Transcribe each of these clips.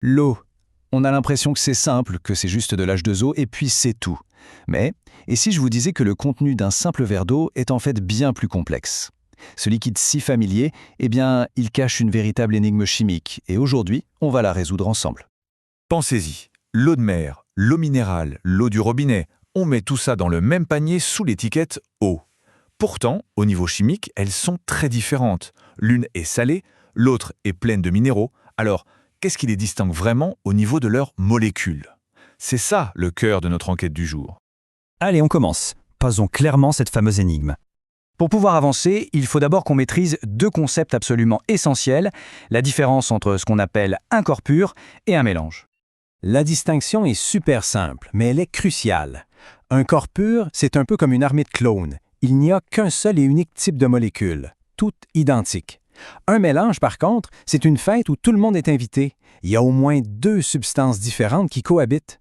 L'eau. On a l'impression que c'est simple, que c'est juste de l'H2O et puis c'est tout. Mais, et si je vous disais que le contenu d'un simple verre d'eau est en fait bien plus complexe? Ce liquide si familier, eh bien, il cache une véritable énigme chimique et aujourd'hui, on va la résoudre ensemble. Pensez-y, l'eau de mer, l'eau minérale, l'eau du robinet, on met tout ça dans le même panier sous l'étiquette eau. Pourtant, au niveau chimique, elles sont très différentes. L'une est salée, l'autre est pleine de minéraux. Alors, qu'est-ce qui les distingue vraiment au niveau de leurs molécules? C'est ça le cœur de notre enquête du jour. Allez, on commence. Posons clairement cette fameuse énigme. Pour pouvoir avancer, il faut d'abord qu'on maîtrise deux concepts absolument essentiels, la différence entre ce qu'on appelle un corps pur et un mélange. La distinction est super simple, mais elle est cruciale. Un corps pur, c'est un peu comme une armée de clones. Il n'y a qu'un seul et unique type de molécule, toutes identiques. Un mélange, par contre, c'est une fête où tout le monde est invité. Il y a au moins deux substances différentes qui cohabitent.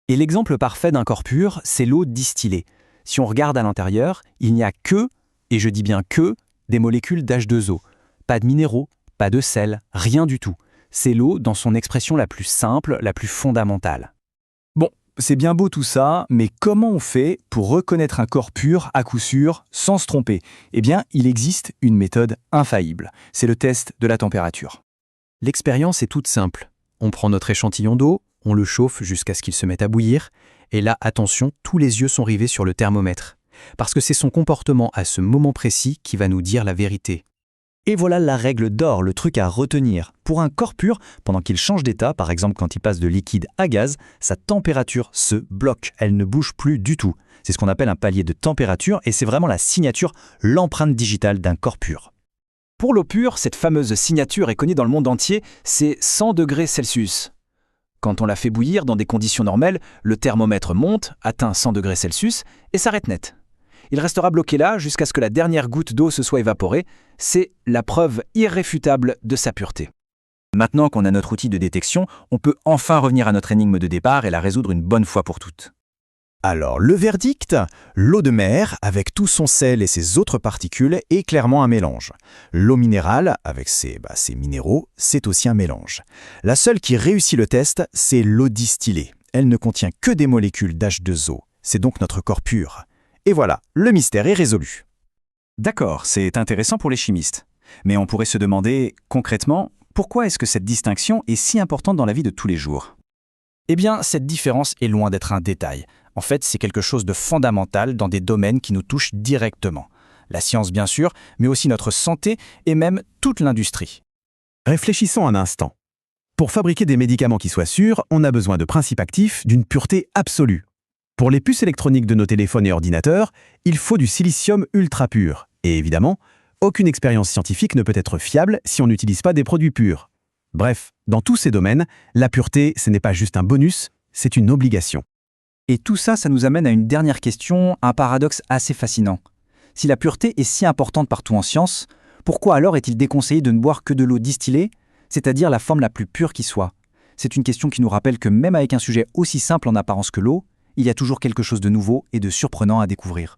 Et l'exemple parfait d'un corps pur, c'est l'eau distillée. Si on regarde à l'intérieur, il n'y a que, et je dis bien que, des molécules d'H2O. Pas de minéraux, pas de sel, rien du tout. C'est l'eau dans son expression la plus simple, la plus fondamentale. Bon, c'est bien beau tout ça, mais comment on fait pour reconnaître un corps pur à coup sûr, sans se tromper? Eh bien, il existe une méthode infaillible. C'est le test de la température. L'expérience est toute simple. On prend notre échantillon d'eau, on le chauffe jusqu'à ce qu'il se mette à bouillir, et là, attention, tous les yeux sont rivés sur le thermomètre. Parce que c'est son comportement à ce moment précis qui va nous dire la vérité. Et voilà la règle d'or, le truc à retenir. Pour un corps pur, pendant qu'il change d'état, par exemple quand il passe de liquide à gaz, sa température se bloque, elle ne bouge plus du tout. C'est ce qu'on appelle un palier de température et c'est vraiment la signature, l'empreinte digitale d'un corps pur. Pour l'eau pure, cette fameuse signature est connue dans le monde entier, c'est 100 degrés Celsius. Quand on la fait bouillir dans des conditions normales, le thermomètre monte, atteint 100 degrés Celsius et s'arrête net. Il restera bloqué là jusqu'à ce que la dernière goutte d'eau se soit évaporée. C'est la preuve irréfutable de sa pureté. Maintenant qu'on a notre outil de détection, on peut enfin revenir à notre énigme de départ et la résoudre une bonne fois pour toutes. Alors, le verdict, l'eau de mer, avec tout son sel et ses autres particules, est clairement un mélange. L'eau minérale, avec ses minéraux, c'est aussi un mélange. La seule qui réussit le test, c'est l'eau distillée. Elle ne contient que des molécules d'H2O. C'est donc notre corps pur. Et voilà, le mystère est résolu. D'accord, c'est intéressant pour les chimistes. Mais on pourrait se demander, concrètement, pourquoi est-ce que cette distinction est si importante dans la vie de tous les jours? Eh bien, cette différence est loin d'être un détail. En fait, c'est quelque chose de fondamental dans des domaines qui nous touchent directement. La science, bien sûr, mais aussi notre santé et même toute l'industrie. Réfléchissons un instant. Pour fabriquer des médicaments qui soient sûrs, on a besoin de principes actifs d'une pureté absolue. Pour les puces électroniques de nos téléphones et ordinateurs, il faut du silicium ultra pur. Et évidemment, aucune expérience scientifique ne peut être fiable si on n'utilise pas des produits purs. Bref, dans tous ces domaines, la pureté, ce n'est pas juste un bonus, c'est une obligation. Et tout ça, ça nous amène à une dernière question, un paradoxe assez fascinant. Si la pureté est si importante partout en science, pourquoi alors est-il déconseillé de ne boire que de l'eau distillée, c'est-à-dire la forme la plus pure qui soit? C'est une question qui nous rappelle que même avec un sujet aussi simple en apparence que l'eau, il y a toujours quelque chose de nouveau et de surprenant à découvrir.